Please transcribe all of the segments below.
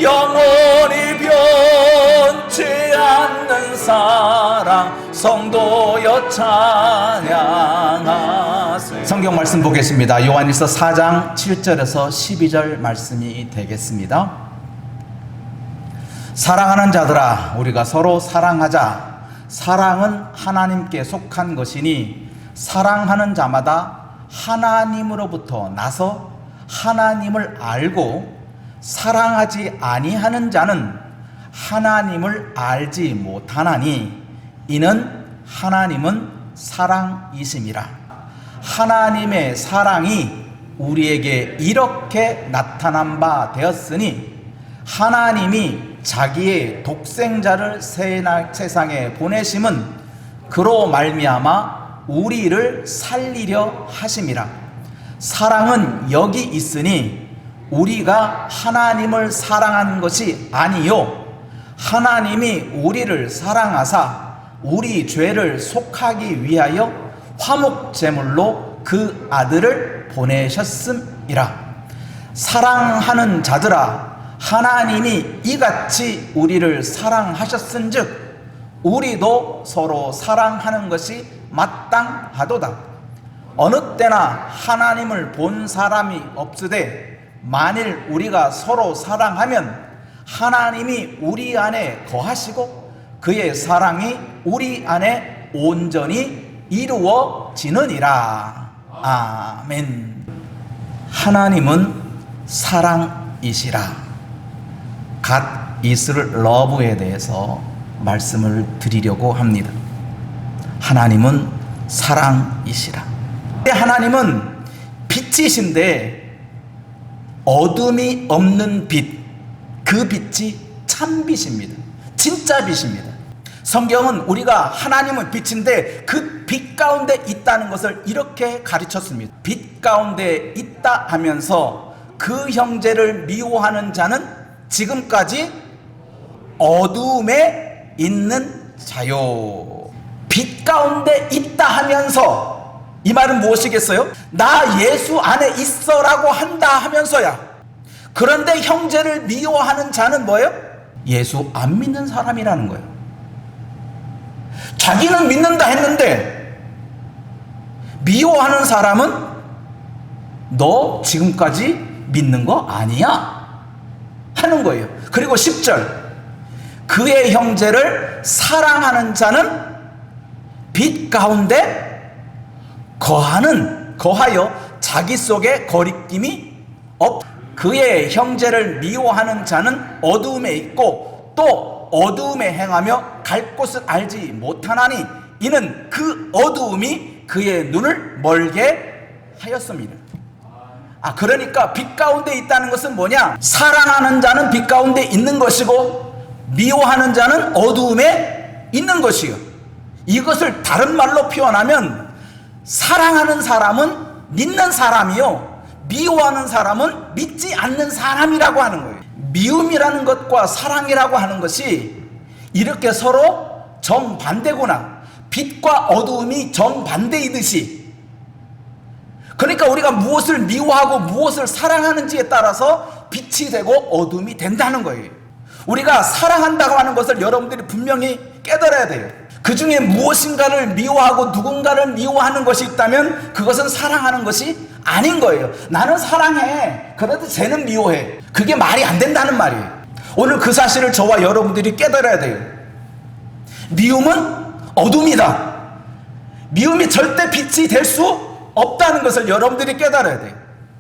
영원히 변치 않는 사랑 성도여 찬양하세. 성경 말씀 보겠습니다. 요한일서 4장 7절에서 12절 말씀이 되겠습니다. 사랑하는 자들아, 우리가 서로 사랑하자. 사랑은 하나님께 속한 것이니 사랑하는 자마다 하나님으로부터 나서 하나님을 알고, 사랑하지 아니하는 자는 하나님을 알지 못하나니 이는 하나님은 사랑이심이라. 하나님의 사랑이 우리에게 이렇게 나타난 바 되었으니 하나님이 자기의 독생자를 세상에 보내심은 그로 말미암아 우리를 살리려 하심이라. 사랑은 여기 있으니 우리가 하나님을 사랑한 것이 아니요 하나님이 우리를 사랑하사 우리 죄를 속하기 위하여 화목제물로 그 아들을 보내셨음이라. 사랑하는 자들아, 하나님이 이같이 우리를 사랑하셨은즉 우리도 서로 사랑하는 것이 마땅하도다. 어느 때나 하나님을 본 사람이 없으되 만일 우리가 서로 사랑하면 하나님이 우리 안에 거하시고 그의 사랑이 우리 안에 온전히 이루어지느니라. 아멘. 하나님은 사랑이시라. God is love에 대해서 말씀을 드리려고 합니다. 하나님은 사랑이시라. 하나님은 빛이신데 어둠이 없는 빛, 그 빛이 참빛입니다. 진짜 빛입니다. 성경은 우리가 하나님은 빛인데 그 빛 가운데 있다는 것을 이렇게 가르쳤습니다. 빛 가운데 있다 하면서 그 형제를 미워하는 자는 지금까지 어둠에 있는 자요. 빛 가운데 있다 하면서 이 말은 무엇이겠어요? 나 예수 안에 있어라고 한다 하면서야. 그런데 형제를 미워하는 자는 뭐예요? 예수 안 믿는 사람이라는 거예요. 자기는 믿는다 했는데 미워하는 사람은 너 지금까지 믿는 거 아니야 하는 거예요. 그리고 10절, 그의 형제를 사랑하는 자는 빛 가운데 거하여 자기 속에 거리낌이 없. 그의 형제를 미워하는 자는 어두움에 있고 또 어두움에 행하며 갈 곳을 알지 못하나니 이는 그 어두움이 그의 눈을 멀게 하였습니다. 그러니까 빛 가운데 있다는 것은 뭐냐? 사랑하는 자는 빛 가운데 있는 것이고 미워하는 자는 어두움에 있는 것이요. 이것을 다른 말로 표현하면 사랑하는 사람은 믿는 사람이요, 미워하는 사람은 믿지 않는 사람이라고 하는 거예요. 미움이라는 것과 사랑이라고 하는 것이 이렇게 서로 정반대구나. 빛과 어두움이 정반대이듯이. 그러니까 우리가 무엇을 미워하고 무엇을 사랑하는지에 따라서 빛이 되고 어둠이 된다는 거예요. 우리가 사랑한다고 하는 것을 여러분들이 분명히 깨달아야 돼요. 그 중에 무엇인가를 미워하고 누군가를 미워하는 것이 있다면 그것은 사랑하는 것이 아닌 거예요. 나는 사랑해. 그래도 쟤는 미워해. 그게 말이 안 된다는 말이에요. 오늘 그 사실을 저와 여러분들이 깨달아야 돼요. 미움은 어둠이다. 미움이 절대 빛이 될 수 없다는 것을 여러분들이 깨달아야 돼요.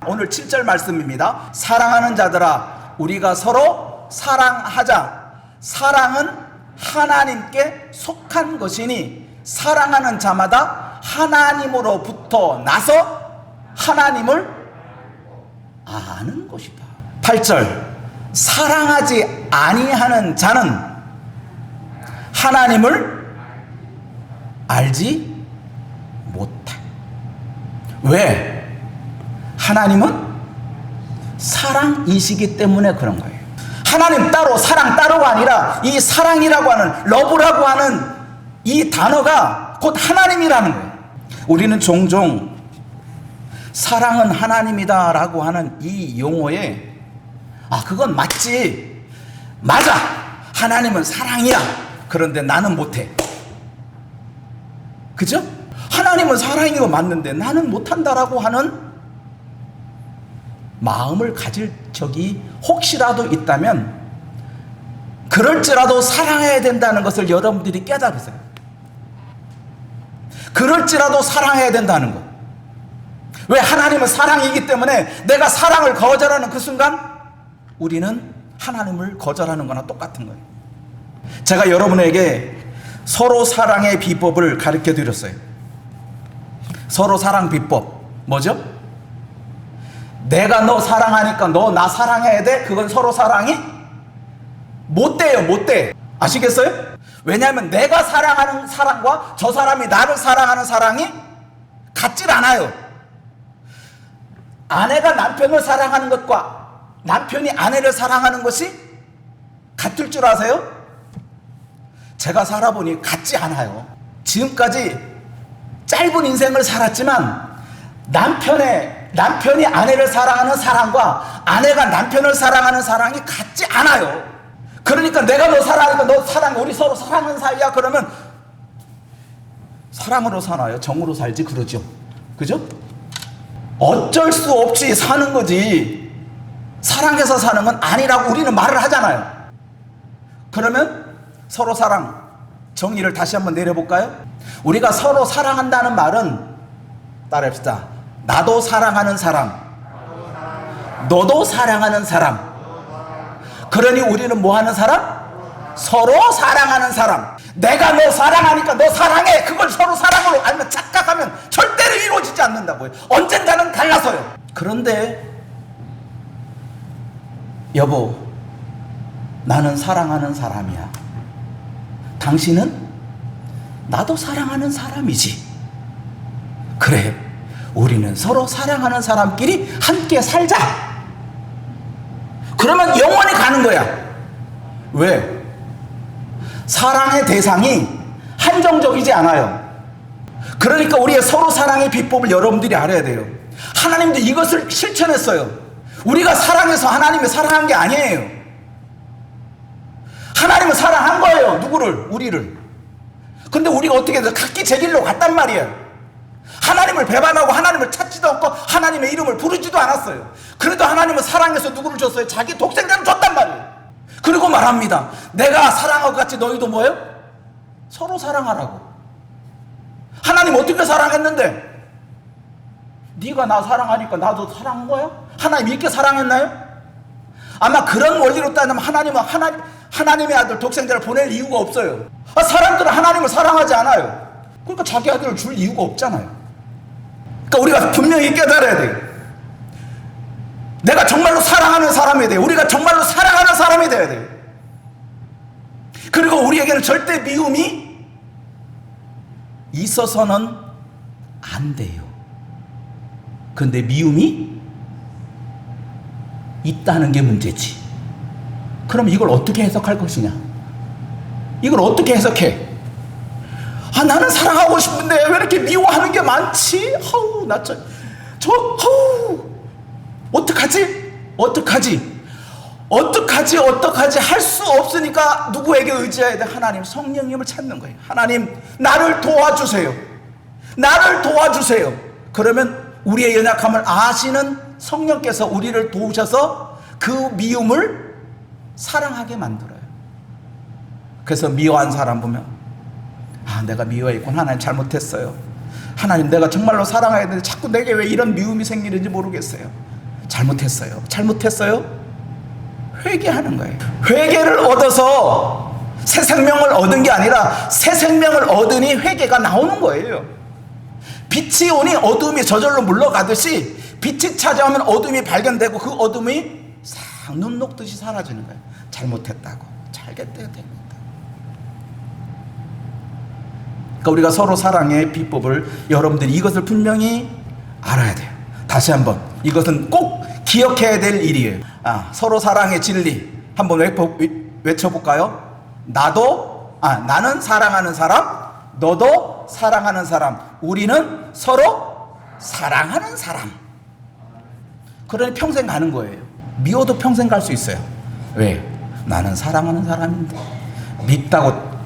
오늘 7절 말씀입니다. 사랑하는 자들아, 우리가 서로 사랑하자. 사랑은 하나님께 속한 것이니 사랑하는 자마다 하나님으로부터 나서 하나님을 아는 것이다. 8절, 사랑하지 아니하는 자는 하나님을 알지 못해. 왜? 하나님은 사랑이시기 때문에 그런 거예요. 하나님 따로, 사랑 따로가 아니라 이 사랑이라고 하는, 러브라고 하는 이 단어가 곧 하나님이라는 거예요. 우리는 종종 사랑은 하나님이다 라고 하는 이 용어에 그건 맞지, 맞아. 하나님은 사랑이야. 그런데 나는 못해. 그죠? 하나님은 사랑이고 맞는데 나는 못한다라고 하는 마음을 가질 적이 혹시라도 있다면 그럴지라도 사랑해야 된다는 것을 여러분들이 깨달으세요. 그럴지라도 사랑해야 된다는 것. 왜? 하나님은 사랑이기 때문에 내가 사랑을 거절하는 그 순간 우리는 하나님을 거절하는 거나 똑같은 거예요. 제가 여러분에게 서로 사랑의 비법을 가르쳐 드렸어요. 서로 사랑 비법 뭐죠? 내가 너 사랑하니까 너 나 사랑해야 돼? 그건 서로 사랑이 못 돼요. 못 돼. 아시겠어요? 왜냐하면 내가 사랑하는 사랑과 저 사람이 나를 사랑하는 사랑이 같질 않아요. 아내가 남편을 사랑하는 것과 남편이 아내를 사랑하는 것이 같을 줄 아세요? 제가 살아보니 같지 않아요. 지금까지 짧은 인생을 살았지만 남편이 아내를 사랑하는 사랑과 아내가 남편을 사랑하는 사랑이 같지 않아요. 그러니까 내가 너 사랑하니까 너 사랑, 우리 서로 사랑하는 사이야. 그러면 사랑으로 사나요? 정으로 살지 그러죠. 그죠? 어쩔 수 없이 사는 거지 사랑해서 사는 건 아니라고 우리는 말을 하잖아요. 그러면 서로 사랑 정의를 다시 한번 내려볼까요? 우리가 서로 사랑한다는 말은 따라합시다. 나도 사랑하는 사람, 너도 사랑하는 사람. 그러니 우리는 뭐 하는 사람? 서로 사랑하는 사람. 내가 너 사랑하니까 너 사랑해. 그걸 서로 사랑으로 알면 착각하면 절대로 이루어지지 않는다고요. 언젠가는 갈라서요. 그런데 여보, 나는 사랑하는 사람이야. 당신은 나도 사랑하는 사람이지. 그래, 우리는 서로 사랑하는 사람끼리 함께 살자. 그러면 영원히 가는 거야. 왜? 사랑의 대상이 한정적이지 않아요. 그러니까 우리의 서로 사랑의 비법을 여러분들이 알아야 돼요. 하나님도 이것을 실천했어요. 우리가 사랑해서 하나님이 사랑한 게 아니에요. 하나님은 사랑한 거예요. 누구를? 우리를. 근데 우리가 어떻게 해서 각기 제 길로 갔단 말이에요. 하나님을 배반하고 하나님을 찾지도 않고 하나님의 이름을 부르지도 않았어요. 그래도 하나님은 사랑해서 누구를 줬어요? 자기 독생자를 줬단 말이에요. 그리고 말합니다. 내가 사랑한 것 같이 너희도 뭐예요? 서로 사랑하라고. 하나님 어떻게 사랑했는데? 네가 나 사랑하니까 나도 사랑한 거야? 하나님 이렇게 사랑했나요? 아마 그런 원리로 따지면 하나님은 하나님의 아들 독생자를 보낼 이유가 없어요. 사람들은 하나님을 사랑하지 않아요. 그러니까 자기 아들을 줄 이유가 없잖아요. 그러니까 우리가 분명히 깨달아야 돼요. 내가 정말로 사랑하는 사람이 돼요. 우리가 정말로 사랑하는 사람이 돼야 돼요. 그리고 우리에게는 절대 미움이 있어서는 안 돼요. 그런데 미움이 있다는 게 문제지. 그럼 이걸 어떻게 해석할 것이냐? 이걸 어떻게 해석해? 나는 사랑하고 싶은데 왜 이렇게 미워하는 게 많지? 어떡하지 할 수 없으니까 누구에게 의지해야 돼? 하나님, 성령님을 찾는 거예요. 하나님, 나를 도와주세요. 나를 도와주세요. 그러면 우리의 연약함을 아시는 성령께서 우리를 도우셔서 그 미움을 사랑하게 만들어요. 그래서 미워한 사람 보면 내가 미워했구나. 하나님 잘못했어요. 하나님, 내가 정말로 사랑해야 되는데 자꾸 내게 왜 이런 미움이 생기는지 모르겠어요. 잘못했어요. 회개하는 거예요. 회개를 얻어서 새 생명을 얻은 게 아니라 새 생명을 얻으니 회개가 나오는 거예요. 빛이 오니 어둠이 저절로 물러가듯이 빛이 찾아오면 어둠이 발견되고 그 어둠이 싹 눈 녹듯이 사라지는 거예요. 잘못했다고 잘게 떼야 됩니다. 그러니까 우리가 서로 사랑의 비법을 여러분들이 이것을 분명히 알아야 돼요. 다시 한번 이것은 꼭 기억해야 될 일이에요. 서로 사랑의 진리 한번 외쳐볼까요? 나는 사랑하는 사람, 너도 사랑하는 사람, 우리는 서로 사랑하는 사람. 그러니 평생 가는 거예요. 미워도 평생 갈 수 있어요. 왜? 나는 사랑하는 사람인데 밉다고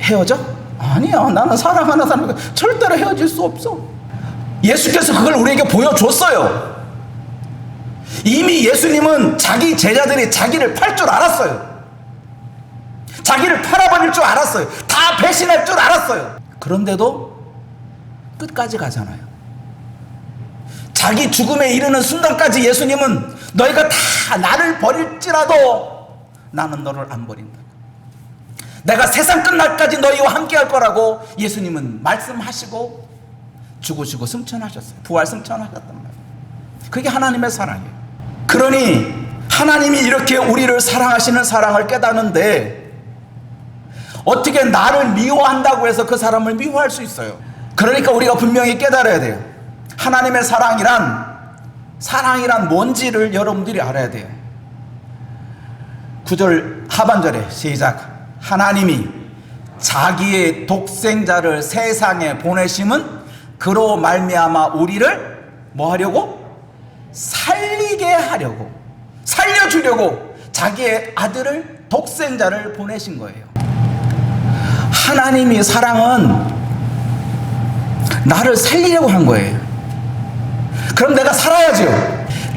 헤어져? 아니야. 나는 사랑하는 사람이니까 절대로 헤어질 수 없어. 예수께서 그걸 우리에게 보여줬어요. 이미 예수님은 자기 제자들이 자기를 팔 줄 알았어요. 자기를 팔아버릴 줄 알았어요. 다 배신할 줄 알았어요. 그런데도 끝까지 가잖아요. 자기 죽음에 이르는 순간까지 예수님은 너희가 다 나를 버릴지라도 나는 너를 안 버린다. 내가 세상 끝날까지 너희와 함께 할 거라고 예수님은 말씀하시고 죽으시고 승천하셨어요. 부활 승천하셨단 말이에요. 그게 하나님의 사랑이에요. 그러니 하나님이 이렇게 우리를 사랑하시는 사랑을 깨닫는데 어떻게 나를 미워한다고 해서 그 사람을 미워할 수 있어요? 그러니까 우리가 분명히 깨달아야 돼요. 하나님의 사랑이란 뭔지를 여러분들이 알아야 돼요. 9절 하반절에 시작. 하나님이 자기의 독생자를 세상에 보내심은 그로 말미암아 우리를 뭐 하려고? 살리게 하려고, 살려주려고 자기의 아들을, 독생자를 보내신 거예요. 하나님의 사랑은 나를 살리려고 한 거예요. 그럼 내가 살아야죠.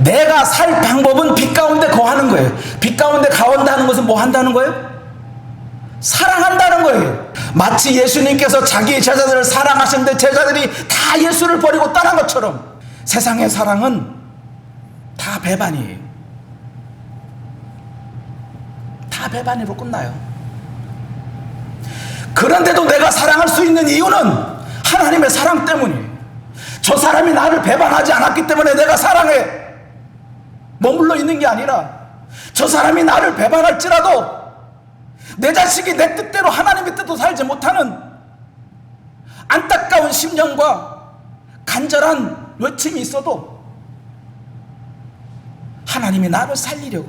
내가 살 방법은 빛 가운데 거하는 거예요. 빛 가운데 거한다는 것은 뭐 한다는 거예요? 사랑한다는 거예요. 마치 예수님께서 자기 제자들을 사랑하시는데 제자들이 다 예수를 버리고 떠난 것처럼 세상의 사랑은 다 배반이에요. 다 배반으로 끝나요. 그런데도 내가 사랑할 수 있는 이유는 하나님의 사랑 때문이에요. 저 사람이 나를 배반하지 않았기 때문에 내가 사랑에 머물러 있는 게 아니라 저 사람이 나를 배반할지라도 내 자식이 내 뜻대로 하나님의 뜻도 살지 못하는 안타까운 심령과 간절한 외침이 있어도 하나님이 나를 살리려고,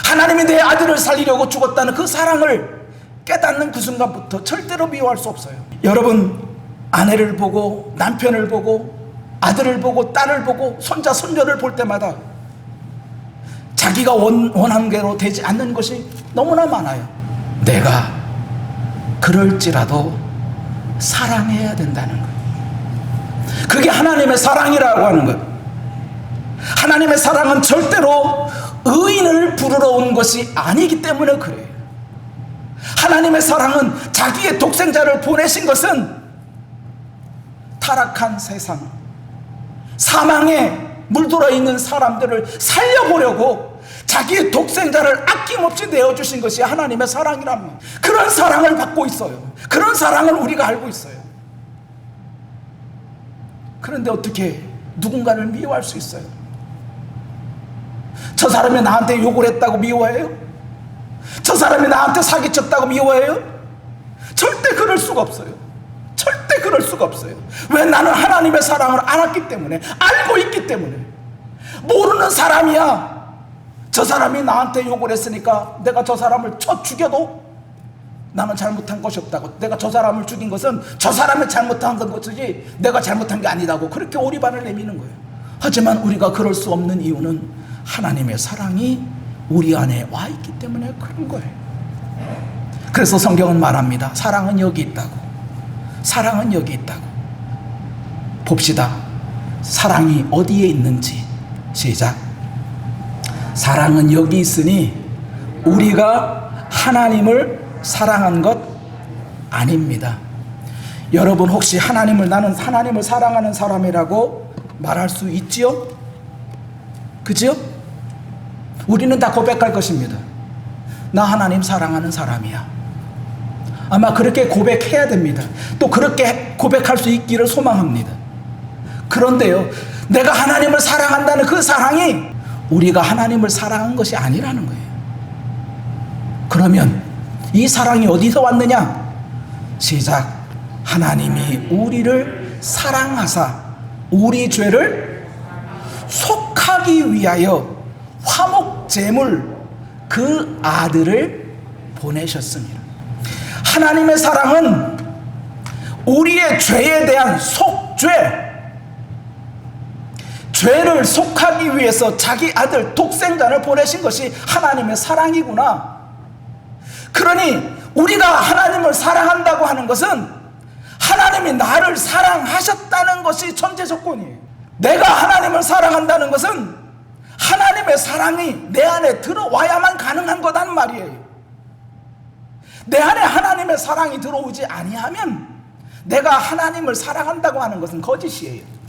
하나님이 내 아들을 살리려고 죽었다는 그 사랑을 깨닫는 그 순간부터 절대로 미워할 수 없어요. 여러분, 아내를 보고 남편을 보고 아들을 보고 딸을 보고 손자 손녀를 볼 때마다 자기가 원하는 대로 되지 않는 것이 너무나 많아요. 내가 그럴지라도 사랑해야 된다는 거예요. 그게 하나님의 사랑이라고 하는 거예요. 하나님의 사랑은 절대로 의인을 부르러 온 것이 아니기 때문에 그래요. 하나님의 사랑은 자기의 독생자를 보내신 것은 타락한 세상, 사망에 물들어 있는 사람들을 살려보려고 자기의 독생자를 아낌없이 내어주신 것이 하나님의 사랑이란 말이에요. 그런 사랑을 받고 있어요. 그런 사랑을 우리가 알고 있어요. 그런데 어떻게 누군가를 미워할 수 있어요? 저 사람이 나한테 욕을 했다고 미워해요? 저 사람이 나한테 사기쳤다고 미워해요? 절대 그럴 수가 없어요. 절대 그럴 수가 없어요. 왜? 나는 하나님의 사랑을 알았기 때문에, 알고 있기 때문에. 모르는 사람이야. 저 사람이 나한테 욕을 했으니까 내가 저 사람을 쳐 죽여도 나는 잘못한 것이 없다고, 내가 저 사람을 죽인 것은 저 사람이 잘못한 것이지 내가 잘못한 게 아니다고 그렇게 오리발을 내미는 거예요. 하지만 우리가 그럴 수 없는 이유는 하나님의 사랑이 우리 안에 와 있기 때문에 그런 거예요. 그래서 성경은 말합니다. 사랑은 여기 있다고. 사랑은 여기 있다고. 봅시다. 사랑이 어디에 있는지. 시작. 사랑은 여기 있으니 우리가 하나님을 사랑한 것 아닙니다. 여러분, 혹시 나는 하나님을 사랑하는 사람이라고 말할 수 있지요? 그지요? 우리는 다 고백할 것입니다. 나 하나님 사랑하는 사람이야. 아마 그렇게 고백해야 됩니다. 또 그렇게 고백할 수 있기를 소망합니다. 그런데요, 내가 하나님을 사랑한다는 그 사랑이 우리가 하나님을 사랑한 것이 아니라는 거예요. 그러면 이 사랑이 어디서 왔느냐? 시작. 하나님이 우리를 사랑하사 우리 죄를 속하기 위하여 화목제물 그 아들을 보내셨습니다. 하나님의 사랑은 우리의 죄에 대한 속죄, 죄를 속하기 위해서 자기 아들 독생자를 보내신 것이 하나님의 사랑이구나. 그러니 우리가 하나님을 사랑한다고 하는 것은 하나님이 나를 사랑하셨다는 것이 전제 조건이에요. 내가 하나님을 사랑한다는 것은 하나님의 사랑이 내 안에 들어와야만 가능한 거단 말이에요. 내 안에 하나님의 사랑이 들어오지 아니하면 내가 하나님을 사랑한다고 하는 것은 거짓이에요.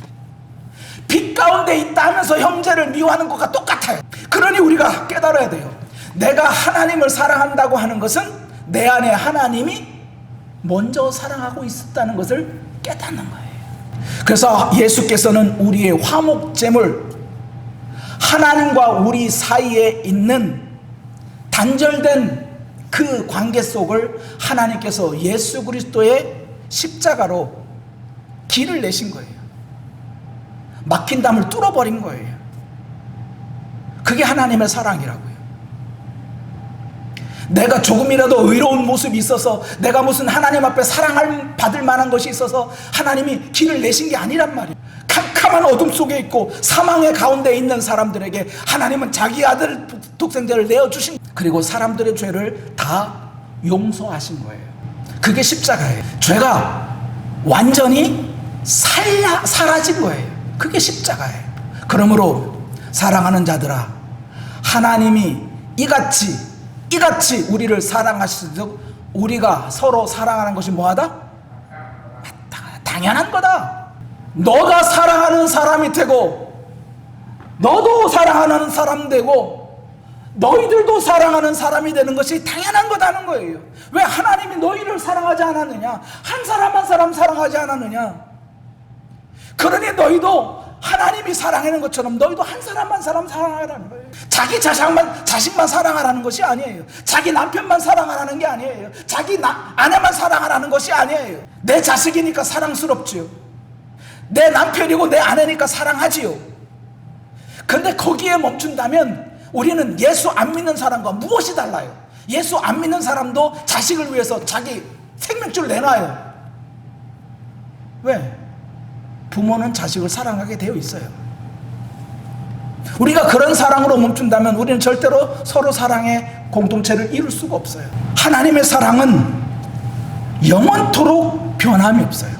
빛 가운데 있다 하면서 형제를 미워하는 것과 똑같아요. 그러니 우리가 깨달아야 돼요. 내가 하나님을 사랑한다고 하는 것은 내 안에 하나님이 먼저 사랑하고 있었다는 것을 깨닫는 거예요. 그래서 예수께서는 우리의 화목제물, 하나님과 우리 사이에 있는 단절된 그 관계 속을 하나님께서 예수 그리스도의 십자가로 길을 내신 거예요. 막힌 담을 뚫어버린 거예요. 그게 하나님의 사랑이라고요. 내가 조금이라도 의로운 모습이 있어서, 내가 무슨 하나님 앞에 사랑을 받을 만한 것이 있어서 하나님이 길을 내신 게 아니란 말이에요. 캄캄한 어둠 속에 있고 사망의 가운데 있는 사람들에게 하나님은 자기 아들 독생자를 내어주신, 그리고 사람들의 죄를 다 용서하신 거예요. 그게 십자가예요. 죄가 완전히 사라진 거예요. 그게 십자가예요. 그러므로 사랑하는 자들아, 하나님이 이같이 우리를 사랑하시도록 우리가 서로 사랑하는 것이 뭐하다? 당연한 거다. 너가 사랑하는 사람이 되고, 너도 사랑하는 사람 되고, 너희들도 사랑하는 사람이 되는 것이 당연한 거다는 거예요. 왜 하나님이 너희를 사랑하지 않았느냐? 한 사람 한 사람 사랑하지 않았느냐? 그러니 너희도 하나님이 사랑하는 것처럼 너희도 한 사람 한 사람 사랑하라는 거예요. 자기 자식만 사랑하라는 것이 아니에요. 자기 남편만 사랑하라는 게 아니에요. 자기 아내만 사랑하라는 것이 아니에요. 내 자식이니까 사랑스럽지요. 내 남편이고 내 아내니까 사랑하지요. 그런데 거기에 멈춘다면 우리는 예수 안 믿는 사람과 무엇이 달라요? 예수 안 믿는 사람도 자식을 위해서 자기 생명줄을 내놔요. 왜? 부모는 자식을 사랑하게 되어 있어요. 우리가 그런 사랑으로 멈춘다면 우리는 절대로 서로 사랑의 공동체를 이룰 수가 없어요. 하나님의 사랑은 영원토록 변함이 없어요.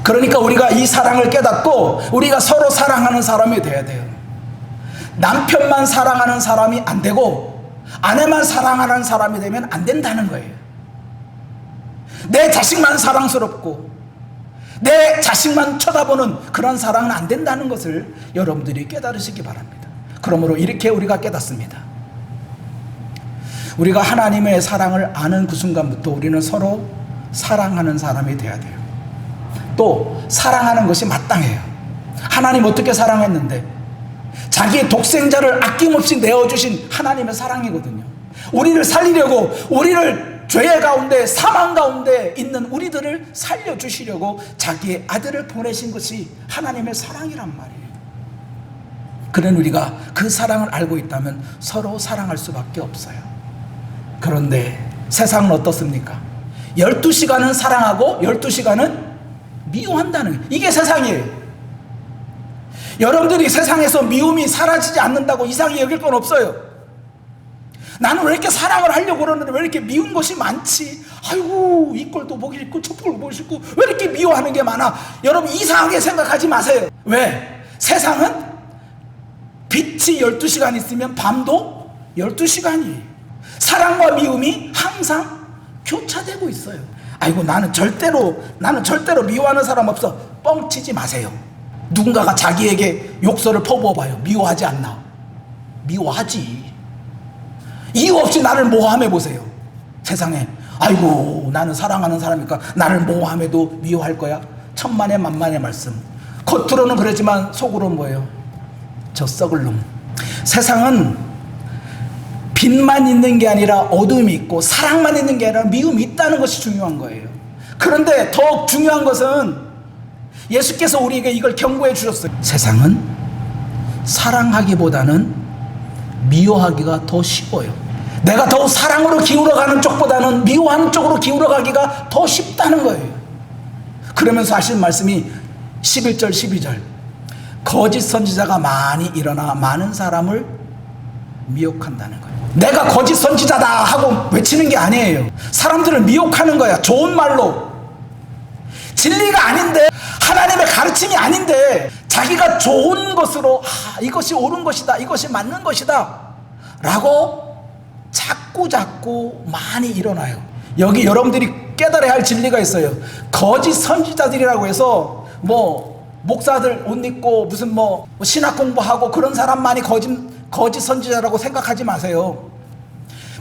그러니까 우리가 이 사랑을 깨닫고 우리가 서로 사랑하는 사람이 돼야 돼요. 남편만 사랑하는 사람이 안 되고 아내만 사랑하는 사람이 되면 안 된다는 거예요. 내 자식만 사랑스럽고 내 자식만 쳐다보는 그런 사랑은 안 된다는 것을 여러분들이 깨달으시기 바랍니다. 그러므로 이렇게 우리가 깨닫습니다. 우리가 하나님의 사랑을 아는 그 순간부터 우리는 서로 사랑하는 사람이 돼야 돼요. 또 사랑하는 것이 마땅해요. 하나님 어떻게 사랑했는데? 자기의 독생자를 아낌없이 내어주신 하나님의 사랑이거든요. 우리를 살리려고, 우리를 죄 가운데 사망 가운데 있는 우리들을 살려주시려고 자기의 아들을 보내신 것이 하나님의 사랑이란 말이에요. 그런 우리가 그 사랑을 알고 있다면 서로 사랑할 수밖에 없어요. 그런데 세상은 어떻습니까? 12시간은 사랑하고 12시간은 미워한다는, 이게 세상이에요. 여러분들이 세상에서 미움이 사라지지 않는다고 이상히 여길 건 없어요. 나는 왜 이렇게 사랑을 하려고 그러는데 왜 이렇게 미운 것이 많지? 아이고, 이 꼴도 보기 싫고 저 꼴도 보기 싫고 왜 이렇게 미워하는 게 많아? 여러분 이상하게 생각하지 마세요. 왜? 세상은 빛이 12시간 있으면 밤도 12시간이에요. 사랑과 미움이 항상 교차되고 있어요. 아이고, 나는 절대로 미워하는 사람 없어. 뻥치지 마세요. 누군가가 자기에게 욕설을 퍼부어봐요. 미워하지 않나? 미워하지. 이유 없이 나를 모함해 보세요. 세상에, 아이고, 나는 사랑하는 사람이니까 나를 모함해도 미워할 거야. 천만의 만만의 말씀. 겉으로는 그러지만 속으로는 뭐예요? 저 썩을 놈. 세상은 빛만 있는 게 아니라 어둠이 있고 사랑만 있는 게 아니라 미움이 있다는 것이 중요한 거예요. 그런데 더 중요한 것은 예수께서 우리에게 이걸 경고해 주셨어요. 세상은 사랑하기보다는 미워하기가 더 쉬워요. 내가 더 사랑으로 기울어가는 쪽보다는 미워하는 쪽으로 기울어가기가 더 쉽다는 거예요. 그러면서 하신 말씀이 11절 12절, 거짓 선지자가 많이 일어나 많은 사람을 미혹한다는 거예요. 내가 거짓 선지자다 하고 외치는 게 아니에요. 사람들을 미혹하는 거야. 좋은 말로. 진리가 아닌데, 하나님의 가르침이 아닌데 자기가 좋은 것으로 이것이 옳은 것이다, 이것이 맞는 것이다 라고 자꾸 많이 일어나요. 여기 여러분들이 깨달아야 할 진리가 있어요. 거짓 선지자들이라고 해서 목사들 옷 입고 무슨 신학 공부하고 그런 사람만이 거짓 선지자라고 생각하지 마세요.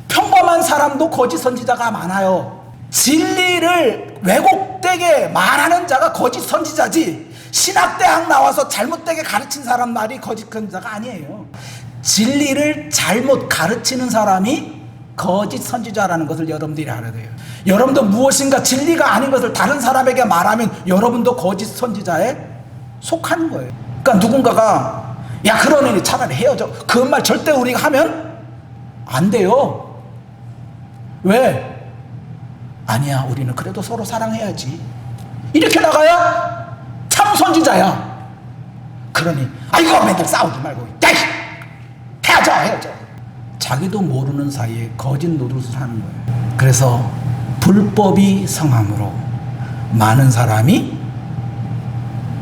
평범한 사람도 거짓 선지자가 많아요. 진리를 왜곡되게 말하는 자가 거짓 선지자지, 신학대학 나와서 잘못되게 가르친 사람 말이 거짓 선지자가 아니에요. 진리를 잘못 가르치는 사람이 거짓 선지자라는 것을 여러분들이 알아야 돼요. 여러분도 무엇인가 진리가 아닌 것을 다른 사람에게 말하면 여러분도 거짓 선지자에 속하는 거예요. 그러니까 누군가가 야 그러니 차라리 헤어져, 그 말 절대 우리가 하면 안 돼요. 왜? 아니야, 우리는 그래도 서로 사랑해야지, 이렇게 나가야 참 선지자야. 그러니 아이고 맨날 싸우지 말고 헤어져. 자기도 모르는 사이에 거짓 노릇을 하는 거예요. 그래서 불법이 성함으로 많은 사람이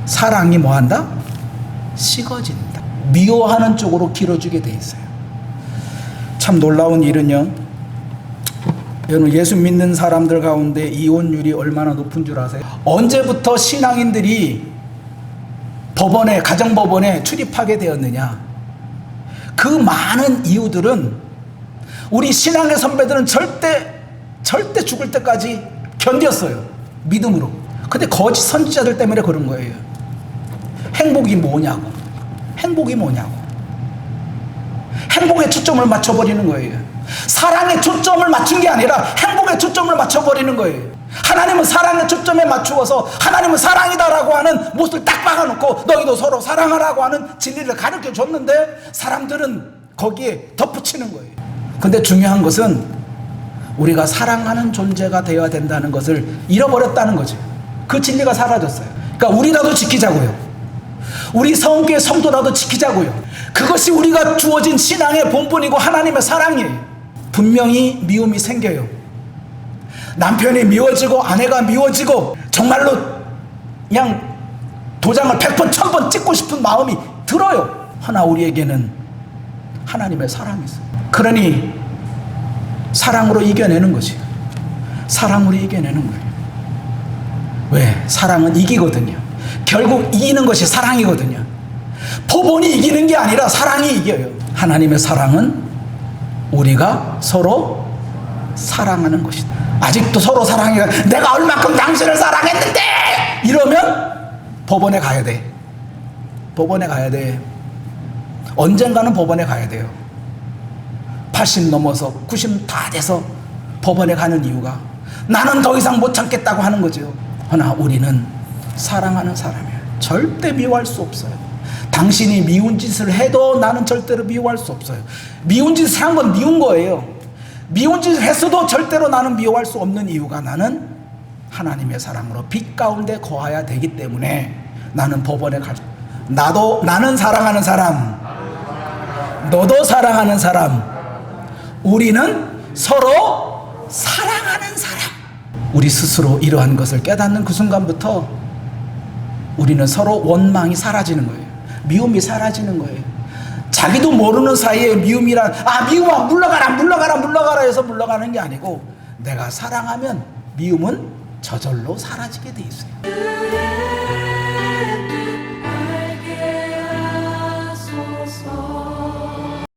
사랑이 뭐한다? 식어진다. 미워하는 쪽으로 길어지게 돼 있어요. 참 놀라운 일은요, 여러분 예수 믿는 사람들 가운데 이혼율이 얼마나 높은 줄 아세요? 언제부터 신앙인들이 법원에, 가정법원에 출입하게 되었느냐? 그 많은 이유들은 우리 신앙의 선배들은 절대 죽을 때까지 견뎠어요, 믿음으로. 근데 거짓 선지자들 때문에 그런 거예요. 행복이 뭐냐고. 행복에 초점을 맞춰버리는 거예요. 사랑에 초점을 맞춘 게 아니라 행복에 초점을 맞춰버리는 거예요. 하나님은 사랑에 초점에 맞추어서 하나님은 사랑이다라고 하는 못을 딱 박아놓고 너희도 서로 사랑하라고 하는 진리를 가르쳐 줬는데 사람들은 거기에 덧붙이는 거예요. 근데 중요한 것은 우리가 사랑하는 존재가 되어야 된다는 것을 잃어버렸다는 거죠. 그 진리가 사라졌어요. 그러니까 우리라도 지키자고요. 우리 성교회 성도라도 지키자고요. 그것이 우리가 주어진 신앙의 본분이고 하나님의 사랑이에요. 분명히 미움이 생겨요. 남편이 미워지고 아내가 미워지고 정말로 그냥 도장을 100번 1000번 찍고 싶은 마음이 들어요. 허나 우리에게는 하나님의 사랑이 있어요. 그러니 사랑으로 이겨내는 것이에요. 사랑으로 이겨내는 거예요. 왜? 사랑은 이기거든요. 결국 이기는 것이 사랑이거든요. 법원이 이기는 게 아니라 사랑이 이겨요. 하나님의 사랑은 우리가 서로 사랑하는 것이다. 아직도 서로 사랑해, 내가 얼마큼 당신을 사랑했는데 이러면 법원에 가야 돼. 법원에 가야 돼. 언젠가는 법원에 가야 돼요. 80 넘어서 90 다 돼서 법원에 가는 이유가 나는 더 이상 못 참겠다고 하는 거죠. 그러나 우리는 사랑하는 사람이에요. 절대 미워할 수 없어요. 당신이 미운 짓을 해도 나는 절대로 미워할 수 없어요. 미운 짓을 한 건 미운 거예요. 미운 짓을 했어도 절대로 나는 미워할 수 없는 이유가 나는 하나님의 사랑으로 빛 가운데 거하야 되기 때문에 나는 법원에 가죠. 나는 사랑하는 사람, 너도 사랑하는 사람, 우리는 서로 사랑하는 사람. 우리 스스로 이러한 것을 깨닫는 그 순간부터 우리는 서로 원망이 사라지는 거예요. 미움이 사라지는 거예요. 자기도 모르는 사이에 미움이란 미움아 물러가라 해서 물러가는 게 아니고 내가 사랑하면 미움은 저절로 사라지게 돼 있어요.